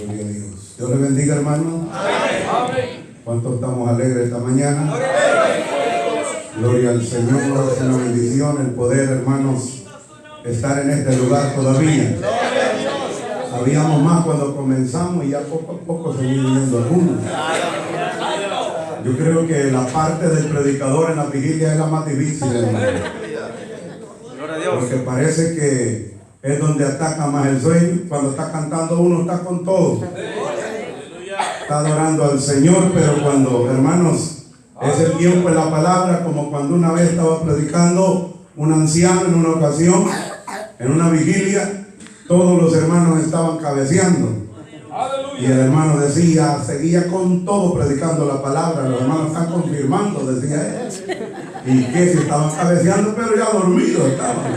Gloria a Dios. Dios le bendiga, hermano. ¿Cuántos estamos alegres esta mañana? Gloria al Señor. Es una bendición el poder, hermanos, estar en este lugar todavía. Habíamos más cuando comenzamos y ya poco a poco se viene viendo algunos. Yo creo que la parte del predicador en la vigilia es la más difícil, hermano. Porque parece que es donde ataca más el sueño. Cuando está cantando uno está con todo. Está adorando al Señor, pero cuando, hermanos, es el tiempo de la palabra, como cuando una vez estaba predicando un anciano en una ocasión, en una vigilia, todos los hermanos estaban cabeceando. Y el hermano decía, seguía con todo predicando la palabra. Los hermanos están confirmando, decía él. Y que si estaban cabeceando, pero ya dormidos estaban.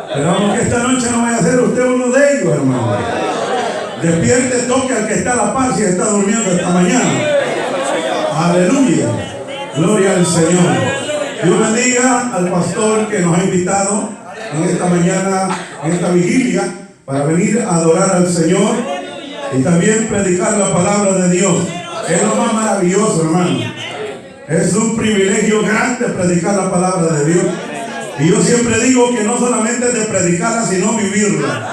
Esperamos que esta noche no vaya a ser usted uno de ellos, hermano. Despierte, toque al que está a la paz y está durmiendo esta mañana. Aleluya. Gloria al Señor. Dios bendiga al pastor que nos ha invitado en esta mañana, en esta vigilia, para venir a adorar al Señor y también predicar la palabra de Dios. Es lo más maravilloso, hermano. Es un privilegio grande predicar la palabra de Dios. Y yo siempre digo que no solamente es de predicarla, sino vivirla.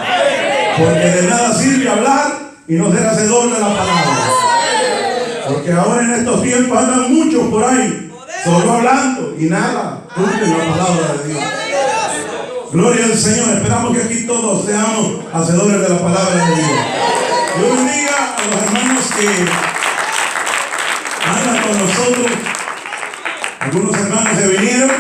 Porque de nada sirve hablar y no ser hacedor de la palabra. Porque ahora en estos tiempos andan muchos por ahí, solo hablando y nada, cumplen la palabra de Dios. Gloria al Señor. Esperamos que aquí todos seamos hacedores de la palabra de Dios. Dios bendiga a los hermanos que andan con nosotros. Algunos hermanos se vinieron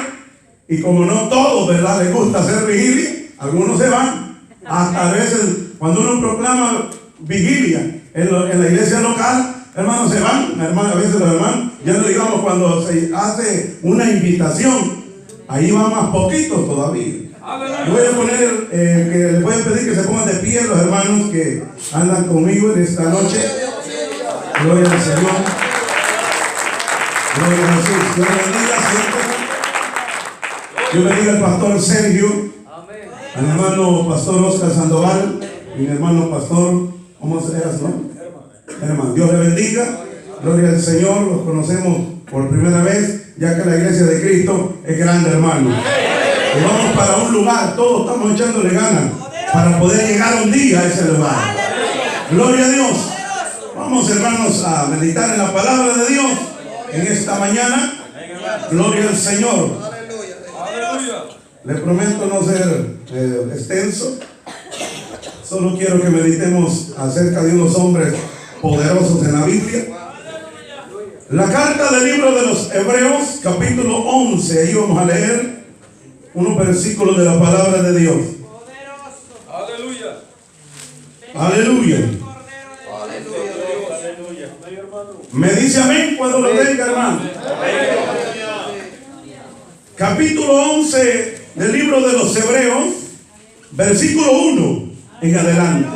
y como no todos, ¿verdad?, les gusta hacer vigilia, algunos se van. Hasta a veces cuando uno proclama vigilia en la iglesia local, hermanos se van. Hermanos, a veces los hermanos, ya no digamos cuando se hace una invitación, ahí van más poquitos todavía. Yo voy a poner, que les voy a pedir que se pongan de pie los hermanos que andan conmigo en esta noche. Gloria al Señor. Gloria a Jesús. Dios bendiga siempre. Dios bendiga al pastor Sergio, al hermano pastor Oscar Sandoval y mi hermano pastor, ¿cómo se llama su nombre? Hermano, Dios le bendiga. Gloria al Señor. Los conocemos por primera vez, ya que la iglesia de Cristo es grande, hermano. Y vamos para un lugar, todos estamos echándole ganas para poder llegar un día a ese lugar. Gloria a Dios. Vamos, hermanos, a meditar en la palabra de Dios en esta mañana. Gloria al Señor. Le prometo no ser extenso. Solo quiero que meditemos acerca de unos hombres poderosos en la Biblia. La carta del libro de los Hebreos, capítulo 11. Ahí vamos a leer unos versículos de la palabra de Dios. Aleluya. Aleluya. Me dice amén cuando lo tenga, hermano. Capítulo 11 del libro de los Hebreos, versículo 1 en adelante.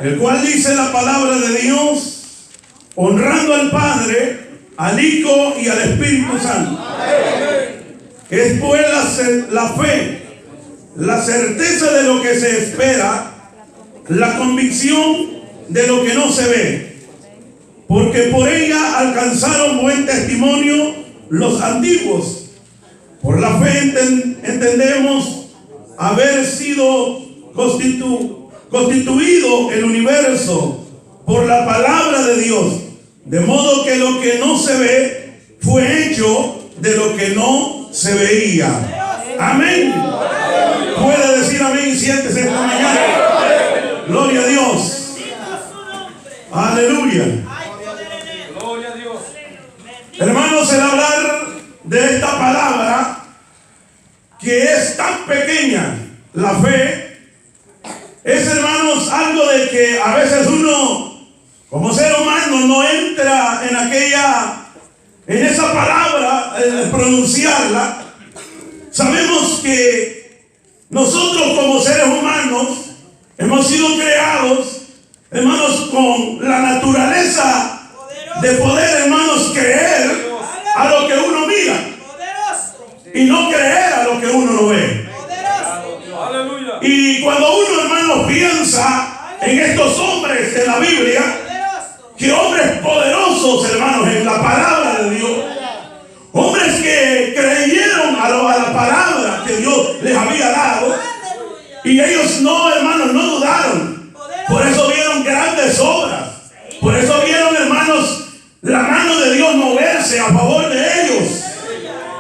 El cual dice la palabra de Dios, honrando al Padre, al Hijo y al Espíritu Santo. Es pues la fe, la certeza de lo que se espera, la convicción de lo que no se ve. Porque por ella alcanzaron buen testimonio los antiguos. Por la fe entendemos haber sido constituido el universo por la palabra de Dios. De modo que lo que no se ve fue hecho de lo que no se veía. Amén. Puede decir amén y siéntese esta mañana. Gloria a Dios. Aleluya. Gloria a Dios. Hermanos, el hablar de esta palabra que es tan pequeña, la fe, es, hermanos, algo de que a veces uno como ser humano no entra en esa palabra, pronunciarla. Sabemos que nosotros como seres humanos hemos sido creados, hermanos, con la naturaleza de poder, hermanos, creer a lo que uno mira y no creer a lo que uno no ve. Y cuando uno, hermanos, piensa en estos hombres de la Biblia, que hombres poderosos, hermanos, en la palabra de Dios, hombres que creyeron a la palabra que Dios les había dado, y ellos no, hermanos, no dudaron. Por eso vieron grandes obras. Por eso vieron, hermanos, la mano de Dios moverse a favor de ellos.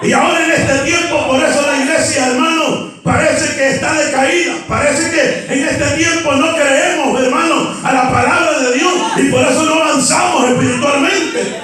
Y ahora en este tiempo, por eso la iglesia, hermano, parece que está decaída. Parece que en este tiempo no creemos, hermano, a la palabra de Dios. Y por eso no avanzamos espiritualmente.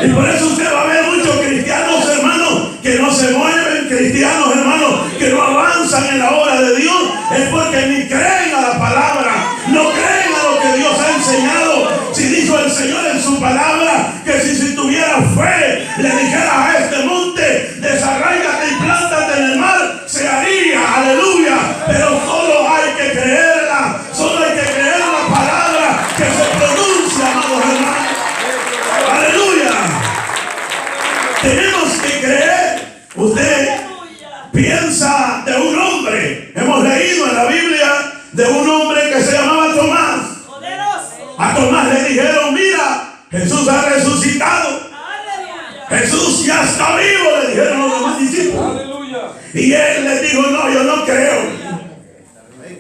Y por eso usted va a ver muchos cristianos, hermanos, que no se mueven, cristianos, hermanos, que no avanzan en la obra de Dios. Es porque ni creen a la palabra, no creen a lo que Dios ha enseñado. Si dijo el Señor en su palabra que si tuviera fe, le dijera a este monte, desarráigate y plántate en el mar, se haría, aleluya. Pero solo hay que creerla, solo hay que creer la palabra que se pronuncia, amados hermanos. Aleluya. Tenemos que creer. Usted piensa de un hombre, hemos leído en la Biblia de un hombre que se llamaba Tomás. A Tomás le dijeron, mira, Jesús ha resucitado. Jesús ya está vivo, le dijeron los demás discípulos. Y él les dijo, no, yo no creo.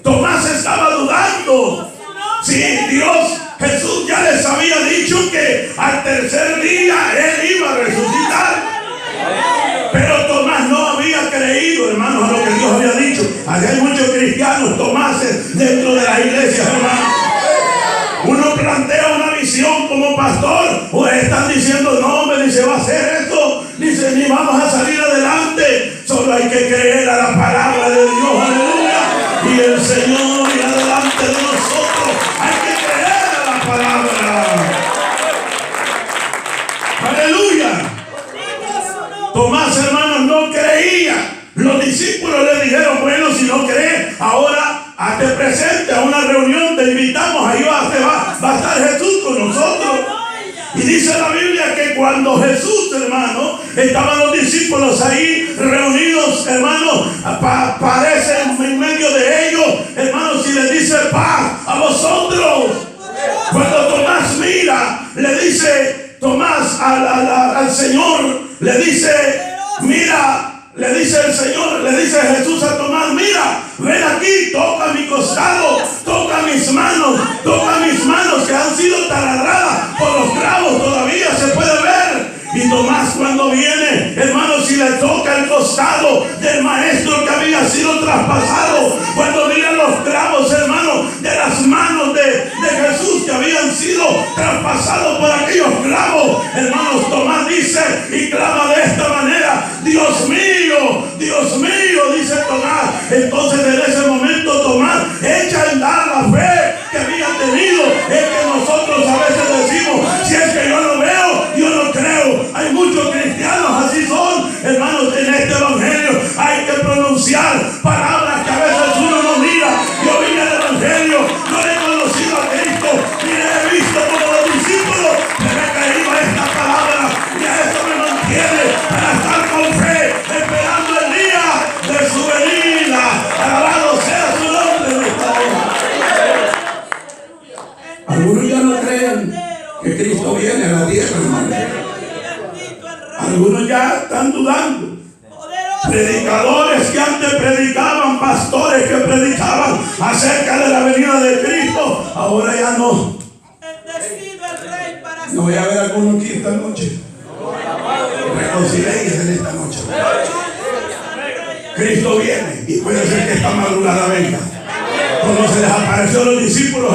Tomás estaba dudando. Si Dios, Jesús ya les había dicho que al tercer día él iba a resucitar. Pero Tomás no había creído, hermanos, a lo que Dios había dicho. Aquí hay muchos cristianos Tomases dentro de la iglesia, hermanos. Uno plantea una visión como pastor, o están diciendo, no, hombre, ni se va a hacer esto, ni vamos a salir adelante. Solo hay que creer a la palabra de Dios, aleluya. Y el Señor y adelante de nosotros hay que creer a la palabra. Aleluya. Tomás, hermanos, no creía. Los discípulos le dijeron, bueno, si no crees, ahora hazte presente a una reunión, te invitamos, ahí va a estar Jesús con nosotros. Y dice la Biblia que cuando Jesús, hermano, estaban los discípulos ahí reunidos, hermano, aparece en medio de ellos, hermanos, y les dice paz a vosotros. Cuando Tomás mira, le dice Tomás al Señor, le dice, mira, le dice el Señor, le dice Jesús a Tomás, mira, ven aquí, toca mi costado, toca mis manos que han sido taladradas por los clavos, todavía se puede ver. Y Tomás cuando viene, hermanos, si le toca el costado del maestro que había sido traspasado, cuando mira los clavos, hermanos, de las manos de Jesús que habían sido traspasados por aquellos clavos, hermanos, Tomás dice y clama de esta manera, Dios mío, dice Tomás. Entonces en ese momento Tomás echa a andar la fe que había tenido. Es que nosotros a veces decimos, si es que yo no veo, yo no creo. Hay muchos cristianos así son, hermanos. En este evangelio hay que pronunciar palabras que a veces uno no mira. Yo vine al evangelio, no he conocido a Cristo, ni le he visto como los discípulos, pero he creído a esta palabra y a eso me mantiene para estar con fe, esperando el día de su venida. Alabado sea su nombre. Algunos ya no creen que Cristo viene a la tierra, hermano. Algunos ya están dudando. Predicadores que antes predicaban, pastores que predicaban acerca de la venida de Cristo, ahora ya no. No voy a ver a algunos aquí esta noche. Reconciliéis en esta noche. Cristo viene y puede ser que esta madrugada venga. Como se les apareció a los discípulos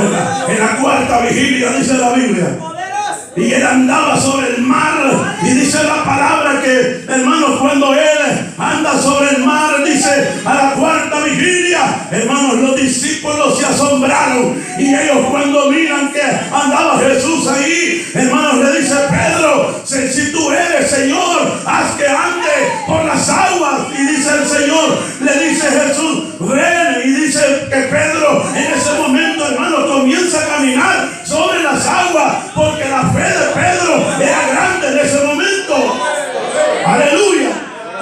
en la cuarta vigilia, dice la Biblia. Y él andaba sobre el mar. Y dice la palabra que, hermanos, cuando él anda sobre el mar, dice a la cuarta vigilia, hermanos, los discípulos se asombraron. Y ellos cuando miran que andaba Jesús ahí, hermanos, le dice Pedro, si tú eres Señor, haz que ande por las aguas. Y dice el Señor, le dice Jesús, ven. Y dice que Pedro en ese momento, hermanos, comienza a caminar sobre las aguas, porque la fe de Pedro era grande en ese momento. Aleluya.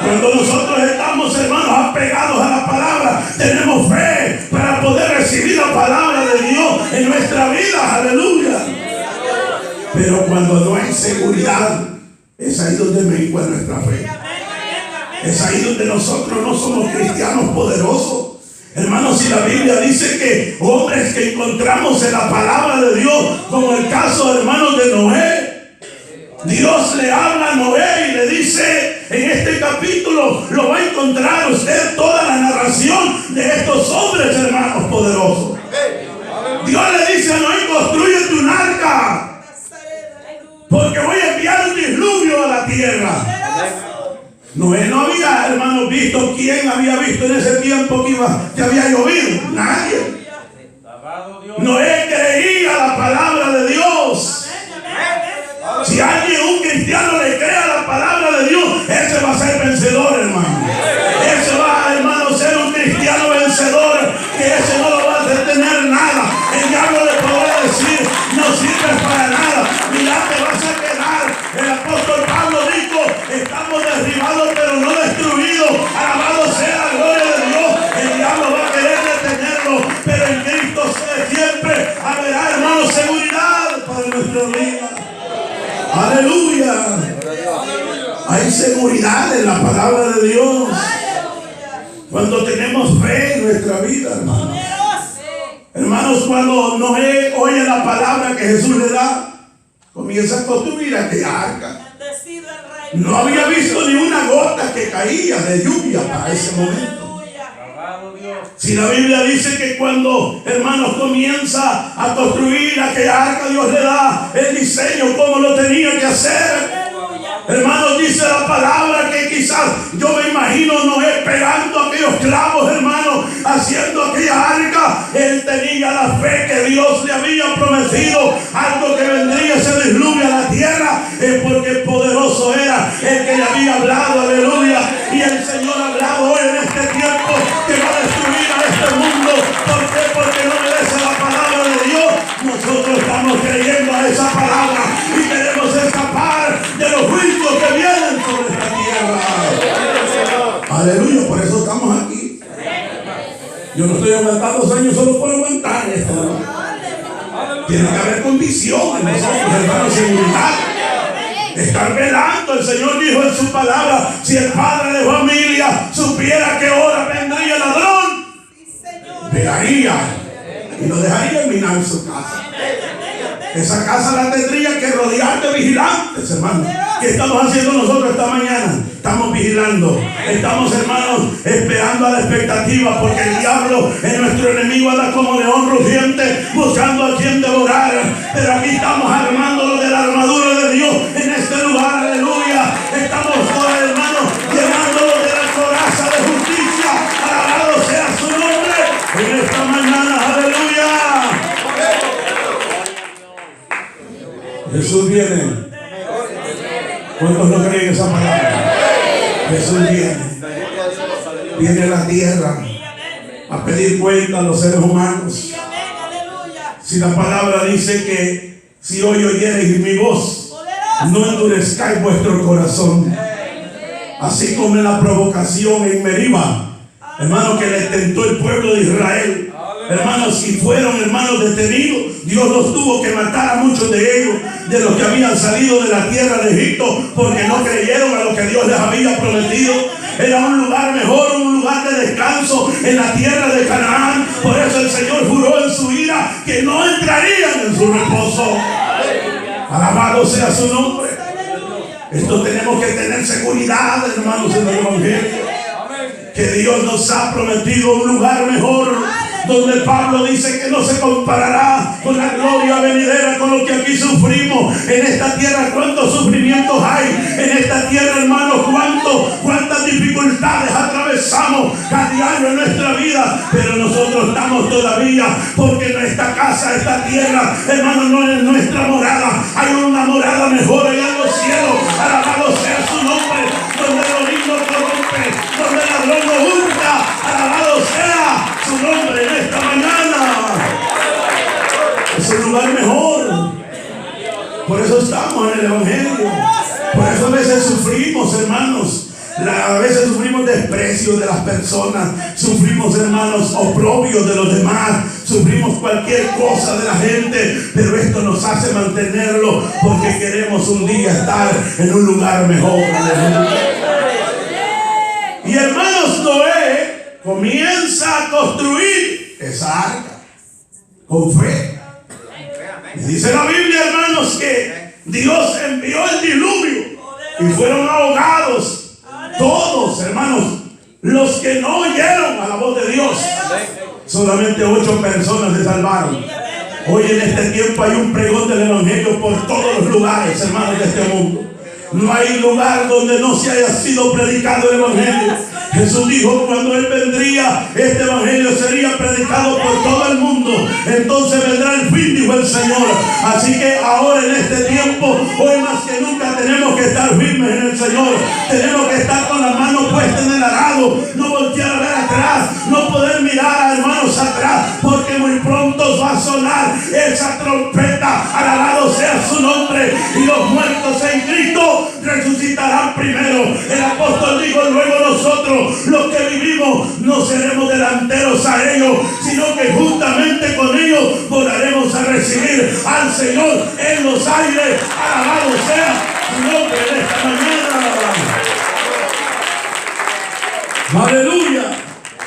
Cuando nosotros estamos, hermanos, apegados a la palabra, tenemos fe para poder recibir la palabra de Dios. nuestra vida, aleluya. Pero cuando no hay seguridad, es ahí donde mengua nuestra fe. Es ahí donde nosotros no somos cristianos poderosos. Hermanos, si la Biblia dice que hombres que encontramos en la palabra de Dios, como el caso, hermanos, de Noé, Dios le habla a Noé y le dice, en este capítulo lo va a encontrar usted toda la narración de estos hombres, hermanos, poderosos. Dios le dice a Noé, construyete un arca, porque voy a enviar un diluvio a la tierra. Noé no había, hermanos, visto. ¿Quién había visto en ese tiempo que había llovido? Nadie. Noé creía la palabra de Dios. Si alguien, un cristiano, le cree a la palabra de Dios, ese va a ser vencedor, hermano. Ese va, hermano, a ser un cristiano vencedor, que ese no lo va a detener nada. El diablo le podrá decir, no sirves para nada, mira, te vas a quedar. El apóstol Pablo dijo, estamos derribados pero no destruidos. Alabado sea la gloria de Dios. El diablo va a querer detenerlo, pero en Cristo siempre habrá, hermano, seguridad para nuestra vida. Aleluya. Hay seguridad en la palabra de Dios cuando tenemos fe en nuestra vida, hermanos. Hermanos, cuando Noé oye la palabra que Jesús le da, comienza a construir aquella arca. No había visto ni una gota que caía de lluvia para ese momento. Si la Biblia dice que cuando, hermanos, comienza a construir aquella arca, Dios le da el diseño, cómo lo tenía que hacer. Hermanos, dice la palabra que quizás yo me imagino Noé pegando aquellos clavos, hermanos, haciendo aquella arca. Él tenía la fe que Dios le había prometido, algo que vendría ese diluvio a la tierra, porque poderoso era el que le había hablado, aleluya. Y el Señor ha hablado hoy en este tiempo que va a destruir a este mundo. ¿Por qué? Porque no obedece la palabra de Dios. Nosotros estamos creyendo a esa palabra y queremos escapar de los juicios que vienen sobre esta tierra. Aleluya, por eso estamos aquí. Yo no estoy aguantando 2 años solo por aguantar esto. Tiene que haber convicción en nosotros, hermanos, seguridad. Estar velando. El Señor dijo en su palabra, si el padre de familia supiera que hora vendría el ladrón, velaría y lo dejaría minar en su casa. Esa casa la tendría que rodear de vigilantes, hermanos. ¿Qué estamos haciendo nosotros esta mañana? Estamos vigilando. Estamos, hermanos, esperando a la expectativa, porque el diablo es nuestro enemigo, anda como león rugiente buscando a quien devorar. Pero aquí estamos armándolo de la armadura de Dios en este lugar, aleluya. Estamos, hermanos, llenándolo de la coraza de justicia. Alabado sea su nombre en esta mañana, aleluya. Jesús viene. ¿Cuántos no creen esa palabra? Jesús viene. Viene a la tierra a pedir cuenta a los seres humanos. Si la palabra dice que si hoy oyereis mi voz, no endurezcáis vuestro corazón. Así como en la provocación en Meriba, hermanos, que le tentó el pueblo de Israel. Hermanos, si fueron, hermanos, detenidos, Dios los tuvo que matar a muchos de ellos, de los que habían salido de la tierra de Egipto, porque no creyeron a lo que Dios les había prometido. Era un lugar mejor, un lugar de descanso en la tierra de Canaán. Por eso el Señor juró en su ira que no entrarían en su reposo. Alabado sea su nombre. Esto tenemos que tener seguridad, hermanos, en el Evangelio, que Dios nos ha prometido un lugar mejor, donde Pablo dice que no se comparará con la gloria venidera, con lo que aquí sufrimos en esta tierra. Cuántos sufrimientos hay en esta tierra, hermanos, cuántas dificultades atravesamos a diario en nuestra vida, pero nosotros estamos todavía, porque nuestra casa, esta tierra, hermanos, no es nuestra morada. Hay una morada mejor allá en los cielos. Alabado sea su nombre, donde el orín no corrompe, donde el ladrón no hurta. Alabado sea su nombre en esta mañana. Es un lugar mejor. Por eso estamos en el Evangelio. Por eso a veces sufrimos, hermanos. A veces sufrimos desprecio de las personas, sufrimos, hermanos, oprobios de los demás, sufrimos cualquier cosa de la gente, pero esto nos hace mantenerlo porque queremos un día estar en un lugar mejor. Y hermanos, Noé comienza a construir esa arca con fe. Y dice la Biblia, hermanos, que Dios envió el diluvio y fueron ahogados todos, hermanos, los que no oyeron a la voz de Dios. Solamente 8 personas se salvaron. Hoy en este tiempo hay un pregón del evangelio por todos los lugares, hermanos, de este mundo. No hay lugar donde no se haya sido predicado el evangelio. Jesús dijo, cuando Él vendría, este evangelio sería predicado por todo el mundo. Entonces vendrá el fin, dijo el Señor. Así que ahora en este tiempo, hoy más que nunca, tenemos que estar firmes en el Señor. Tenemos que estar con las manos puestas en el arado, no voltear a ver atrás, no poder mirar a hermanos atrás, porque muy pronto va a sonar esa trompeta. Alabado sea su nombre, y los muertos en Cristo resucitarán primero. El apóstol dijo, luego nosotros, los que vivimos, no seremos delanteros a ellos, sino que juntamente con ellos volaremos a recibir al Señor en los aires. Alabado sea su nombre en esta mañana. Aleluya.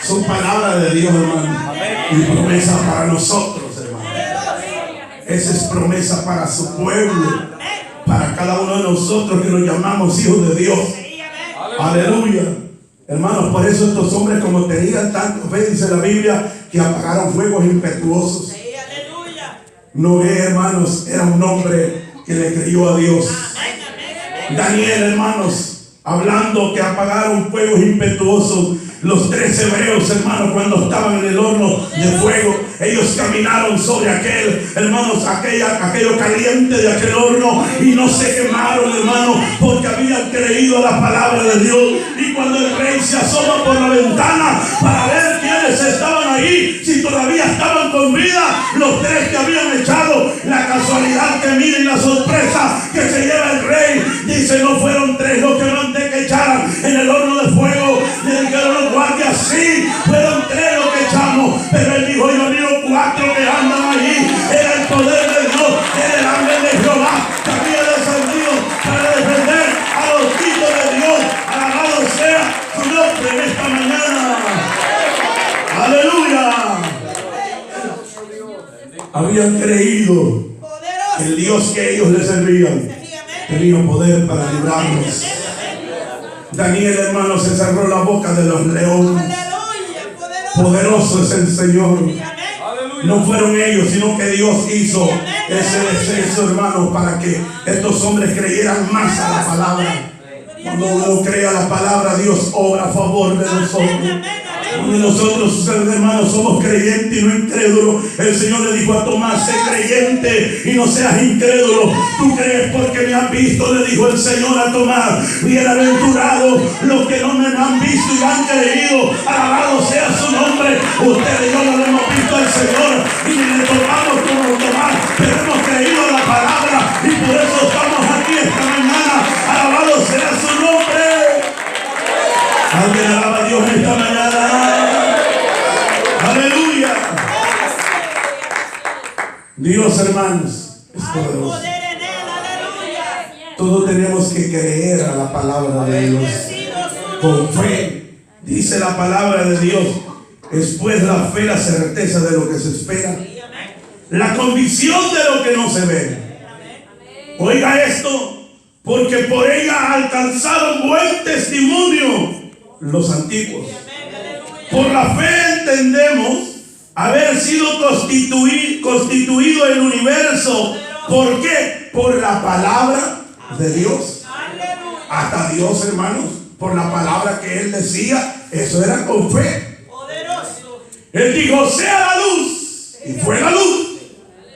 Son palabras de Dios, hermano, y promesa para nosotros, hermano. Esa es promesa para su pueblo, para cada uno de nosotros que nos llamamos hijos de Dios. Aleluya. Hermanos, por eso estos hombres, como tenían tanto fe, dice la Biblia, que apagaron fuegos impetuosos. Noé, hermanos, era un hombre que le creyó a Dios. Daniel, hermanos, hablando que apagaron fuegos impetuosos. Los 3 hebreos, hermanos, cuando estaban en el horno de fuego, ellos caminaron sobre aquel, hermanos, aquello caliente de aquel horno, y no se quemaron, hermanos, porque habían creído a la palabra de Dios. Y cuando el rey se asoma por la ventana para ver quiénes estaban ahí, si todavía estaban con vida, los 3 que habían echado, la casualidad que miren la sorpresa que se lleva el rey, dice, no fueron 3 los que mandé que echaran en el horno de fuego. Le dijeron los guardias, sí, fueron 3 los que echamos, pero él dijo, yo miro 4 que andan allí. Era el poder de Dios, era el ángel de Jehová que había descendido para defender a los hijos de Dios. Alabado sea su nombre en esta mañana. Aleluya. Habían creído que el Dios que ellos le servían tenía poder para librarlos. Daniel, hermano, se cerró la boca de los leones. Poderoso es el Señor. No fueron ellos, sino que Dios hizo ese descenso, hermanos, para que estos hombres creyeran más a la palabra. Cuando uno cree a la palabra, Dios obra a favor de nosotros. Cuando nosotros, hermanos, somos creyentes y no incrédulos, el Señor le dijo a Tomás, sé creyente y no seas incrédulo. Tú crees porque me has visto, le dijo el Señor a Tomás. Bienaventurados los que no me han visto y han creído. Alabado sea su nombre. Usted y yo no lo hemos visto al Señor y ni le tomamos como Tomás, pero hemos creído en la palabra y por eso estamos aquí esta mañana. Alabado sea su nombre. Alguien alaba a Dios esta mañana. Aleluya. Dios, hermanos, es poderoso. Todos tenemos que creer a la palabra de Dios con fe. Dice la palabra de Dios, después la fe, la certeza de lo que se espera, la convicción de lo que no se ve. Oiga esto, porque por ella alcanzaron buen testimonio los antiguos. Por la fe entendemos haber sido constituido el universo. ¿Por qué? Por la palabra de Dios. Hasta Dios, hermanos, por la palabra que Él decía, eso era con fe. Él dijo, sea la luz, y fue la luz,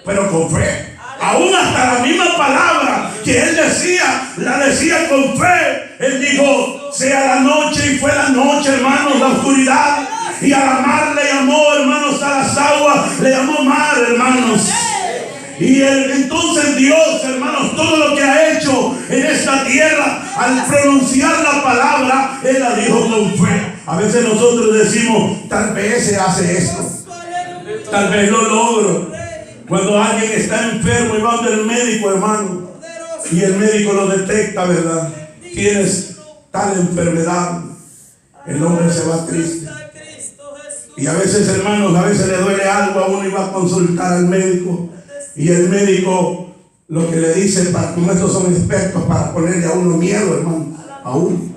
pero con fe. Aún hasta la misma palabra que Él decía, la decía con fe. Él dijo, sea la noche, y fue la noche, hermanos, la oscuridad. Y a la mar le llamó, hermanos, a las aguas le llamó mar, hermanos. Entonces Dios, hermanos, todo lo que ha hecho en esta tierra, al pronunciar la palabra, Él la dijo con fe. A veces nosotros decimos, tal vez se hace esto, tal vez lo logro. Cuando alguien está enfermo y va del médico, hermano, y el médico lo detecta, ¿verdad? Tienes tal enfermedad, el hombre se va triste. Y a veces, hermanos, a veces le duele algo a uno y va a consultar al médico. Y el médico lo que le dice, como estos son expertos para ponerle a uno miedo, hermano, a uno.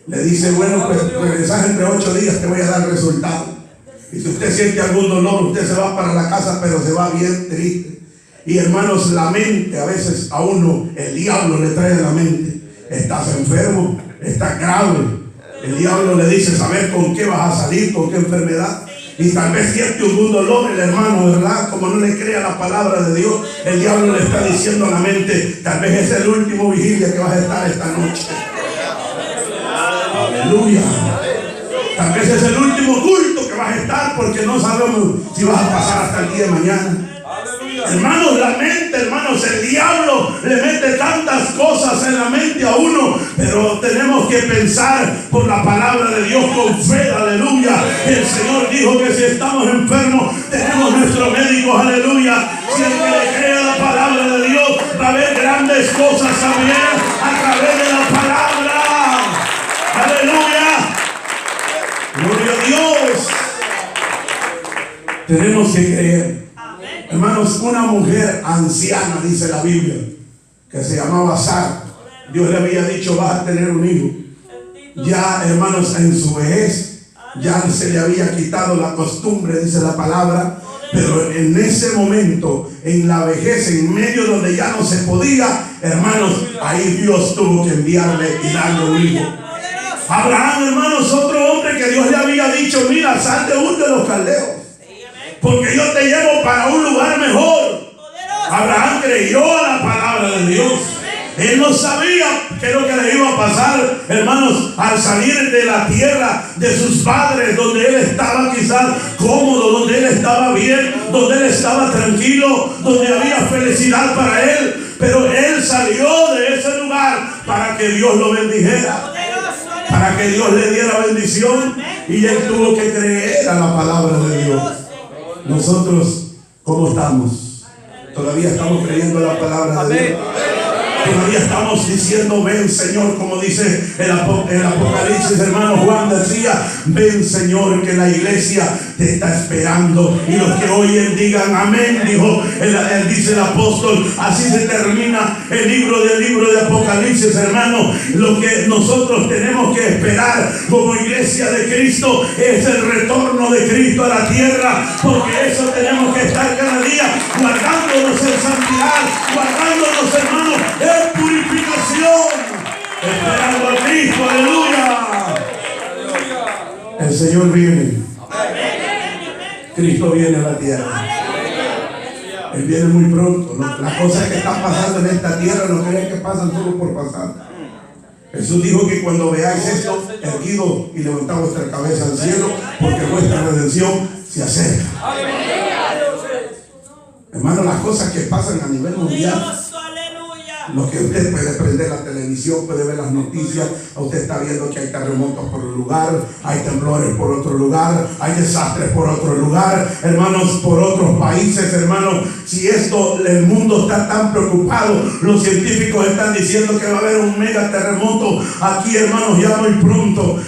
Le dice, bueno, pues regresas entre 8 días, te voy a dar resultado. Y si usted siente algún dolor, usted se va para la casa, pero se va bien triste. Y hermanos, la mente, a veces a uno, el diablo le trae a la mente, estás enfermo, estás grave. El diablo le dice, saber con qué vas a salir, con qué enfermedad. Y tal vez siente un dolor el hermano, ¿verdad? Como no le cree a la palabra de Dios, el diablo le está diciendo a la mente, tal vez es el último vigilia que vas a estar esta noche. Aleluya. Tal vez es el último culto que vas a estar, porque no sabemos si vas a pasar hasta el día de mañana. Hermanos, la mente, hermanos, el diablo le mete tantas cosas en la mente a uno, pero tenemos que pensar por la palabra de Dios con fe, aleluya. El Señor dijo que si estamos enfermos, tenemos nuestro médico, aleluya. Si el que le cree a la palabra de Dios, va a haber grandes cosas también a través de la palabra. Aleluya. Gloria a Dios. Tenemos que creer. Hermanos, una mujer anciana, dice la Biblia, que se llamaba Sara, Dios le había dicho, vas a tener un hijo. Ya, hermanos, en su vejez, ya se le había quitado la costumbre, dice la palabra, pero en ese momento, en la vejez, en medio donde ya no se podía, hermanos, ahí Dios tuvo que enviarle y darle un hijo. Abraham, hermanos, otro hombre que Dios le había dicho, mira, sal de Ur de los Caldeos, porque yo te llevo para un lugar mejor. Abraham creyó a la palabra de Dios. Él no sabía qué es lo que le iba a pasar, hermanos, al salir de la tierra de sus padres, donde él estaba quizás cómodo, donde él estaba bien, donde él estaba tranquilo, donde había felicidad para él. Pero él salió de ese lugar para que Dios lo bendijera, para que Dios le diera bendición, y él tuvo que creer a la palabra de Dios. Nosotros, ¿cómo estamos? Todavía estamos creyendo en la palabra de Dios. Todavía estamos diciendo, ven Señor, como dice el Apocalipsis, hermano Juan decía, ven Señor, que la iglesia te está esperando. Y los que oyen digan amén, dijo, él dice el apóstol. Así se termina el libro de Apocalipsis, hermano. Lo que nosotros tenemos que esperar como iglesia de Cristo es el retorno de Cristo a la tierra, porque eso tenemos que estar cada día, guardándonos en santidad, guardándonos, hermanos, en purificación, esperando a Cristo. Aleluya. El Señor viene. Cristo viene a la tierra. Él viene muy pronto. Las cosas que están pasando en esta tierra no creen que pasan solo por pasar. Jesús dijo que cuando veáis esto, erguido y levantad vuestra cabeza al cielo, porque vuestra redención se acerca. Hermano, las cosas que pasan a nivel mundial, lo que usted puede prender la televisión, puede ver las noticias, usted está viendo que hay terremotos por un lugar, hay temblores por otro lugar, hay desastres por otro lugar, hermanos, por otros países, hermanos. Si el mundo está tan preocupado, los científicos están diciendo que va a haber un mega terremoto aquí, hermanos, ya muy pronto.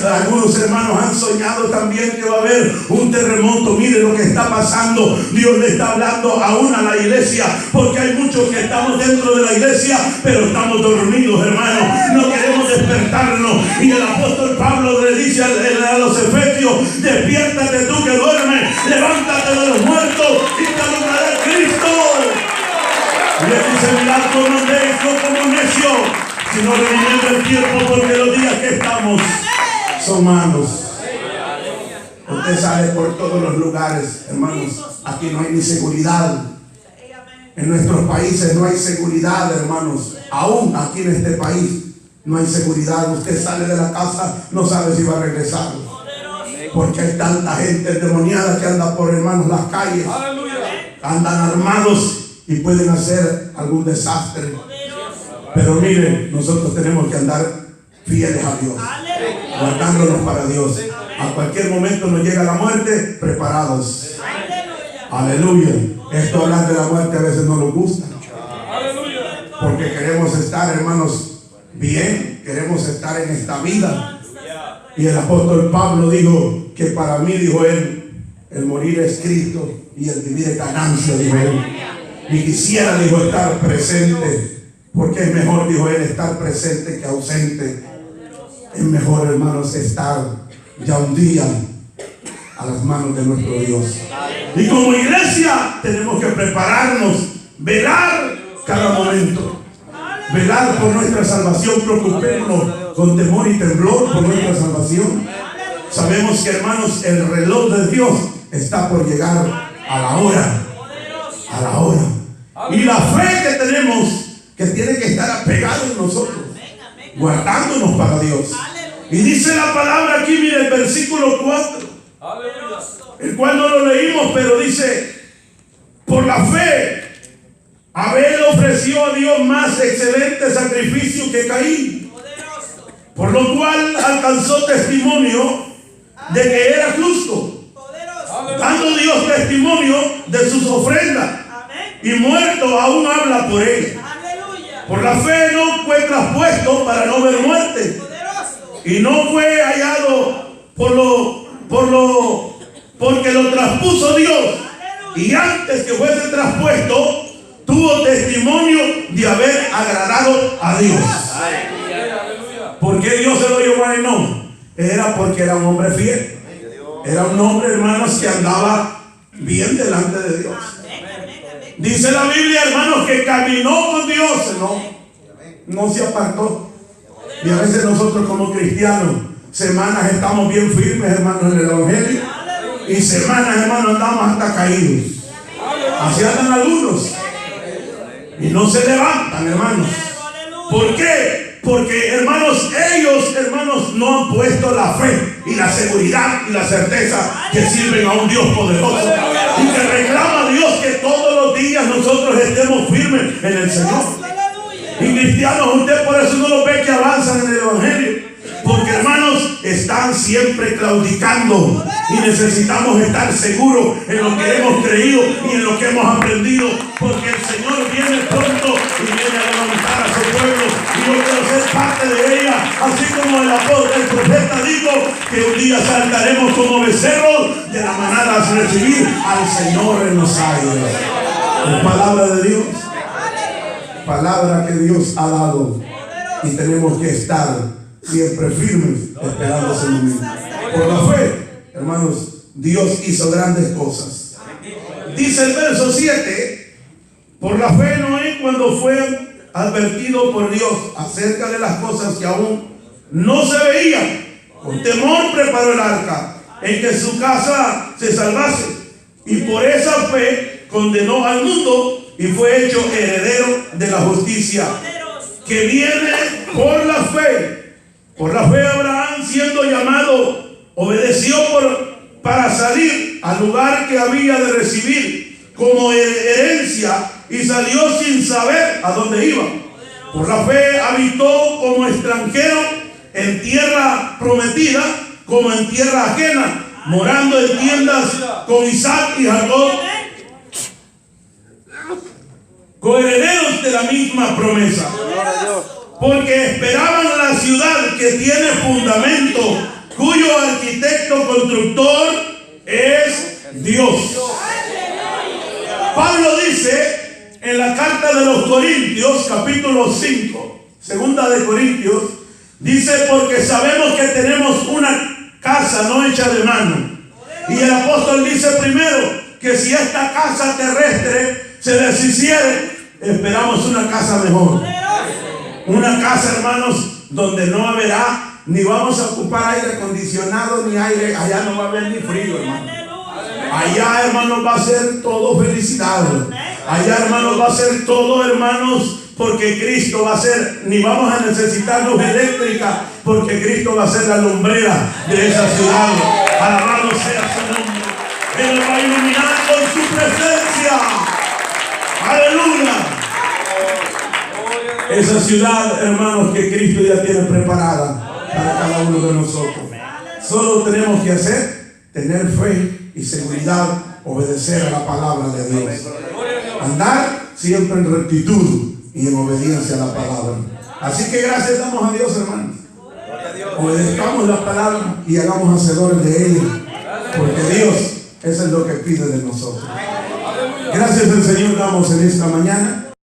Algunos hermanos han soñado también que va a haber un terremoto. Mire lo que está pasando. Dios le está hablando aún a la iglesia, porque hay muchos que estamos dentro de la iglesia, pero estamos dormidos, hermanos. No queremos despertarnos. Y el apóstol Pablo le dice a los efesios, despiértate tú que duermes, levántate de los muertos y te alumbrará Cristo. Y le dice, mirad cómo andéis, no como necios, sino redimiendo el tiempo, porque los días que estamos son malos. Usted sale por todos los lugares, hermanos. Aquí no hay ni seguridad. En nuestros países no hay seguridad, hermanos. Aún aquí en este país no hay seguridad. Usted sale de la casa, no sabe si va a regresar, porque hay tanta gente endemoniada que anda por, hermanos, las calles. Andan armados y pueden hacer algún desastre. Pero miren, nosotros tenemos que andar fieles a Dios, guardándonos para Dios. A cualquier momento nos llega la muerte, preparados. Aleluya. Esto hablar de la muerte a veces no nos gusta, porque queremos estar, hermanos, bien, queremos estar en esta vida. Y el apóstol Pablo dijo que para mí, dijo él, el morir es Cristo y el vivir es ganancia, dijo él. Y quisiera, dijo, estar presente, porque es mejor, dijo él, estar presente que ausente. Es mejor, hermanos, estar ya un día a las manos de nuestro Dios. Y como iglesia tenemos que prepararnos, velar cada momento, velar por nuestra salvación, preocupémonos con temor y temblor por nuestra salvación. Sabemos que, hermanos, el reloj de Dios está por llegar a la hora, a la hora. Y la fe que tenemos, que tiene que estar apegada en nosotros, guardándonos para Dios. Y dice la palabra aquí, mire el versículo 4, el cual no lo leímos, pero dice: por la fe Abel ofreció a Dios más excelente sacrificio que Caín, por lo cual alcanzó testimonio de que era justo, dando Dios testimonio de sus ofrendas, y muerto aún habla por él. Por la fe no fue traspuesto para no ver muerte, y no fue hallado porque lo traspuso Dios, y antes que fuese traspuesto tuvo testimonio de haber agradado a Dios. ¿Por qué Dios se lo llevó a él? No, era porque era un hombre fiel, era un hombre, hermanos, que andaba bien delante de Dios. Dice la Biblia, hermanos, que caminó con Dios, no se apartó. Y a veces nosotros como cristianos, semanas estamos bien firmes, hermanos, en el evangelio, y semanas, hermanos, andamos hasta caídos. Así andan algunos y no se levantan, hermanos. ¿Por qué? Porque, hermanos, ellos, hermanos, no han puesto la fe y la seguridad y la certeza que sirven a un Dios poderoso y que reclama a Dios que todos los días nosotros estemos firmes en el Señor. Y cristianos, usted por eso no lo ve que avanzan en el evangelio, porque, hermanos, están siempre claudicando, y necesitamos estar seguros en lo que hemos creído y en lo que hemos aprendido, porque el Señor viene pronto y viene a levantar a su pueblo, y yo quiero ser parte de ella, así como el profeta dijo que un día saltaremos como becerros de la manada a recibir al Señor en los aires. Es palabra de Dios, palabra que Dios ha dado, y tenemos que estar siempre firmes esperando ese momento. Por la fe, hermanos, Dios hizo grandes cosas. Dice el verso 7: por la fe Noé, cuando fue advertido por Dios acerca de las cosas que aún no se veían, con temor preparó el arca en que su casa se salvase, y por esa fe condenó al mundo y fue hecho heredero de la justicia que viene por la fe. Por la fe Abraham, siendo llamado, obedeció para salir al lugar que había de recibir como herencia, y salió sin saber a dónde iba. Por la fe habitó como extranjero en tierra prometida, como en tierra ajena, morando en tiendas con Isaac y Jacob, coherederos de la misma promesa, porque esperaban la ciudad que tiene fundamento, cuyo arquitecto constructor es Dios. Pablo dice en la carta de los Corintios, capítulo 5, segunda de Corintios, dice: porque sabemos que tenemos una casa no hecha de mano. Y el apóstol dice primero que si esta casa terrestre se deshiciere, esperamos una casa mejor. Una casa, hermanos, donde no habrá, ni vamos a ocupar aire acondicionado, ni aire, allá no va a haber ni frío, hermano. Allá, hermanos, va a ser todo felicidad. Allá, hermanos, va a ser todo, hermanos, porque Cristo va a ser, ni vamos a necesitar luz eléctrica, porque Cristo va a ser la lumbrera de esa ciudad. Alabado sea su nombre. Él va a iluminar con su presencia. Aleluya. ¡Aleluya! Esa ciudad, hermanos, que Cristo ya tiene preparada para cada uno de nosotros. Solo tenemos que tener fe y seguridad, obedecer a la palabra de Dios. Andar siempre en rectitud y en obediencia a la palabra. Así que gracias damos a Dios, hermanos. Obedezcamos la palabra y hagamos hacedores de ella, porque Dios, eso es lo que pide de nosotros. Gracias al Señor damos en esta mañana.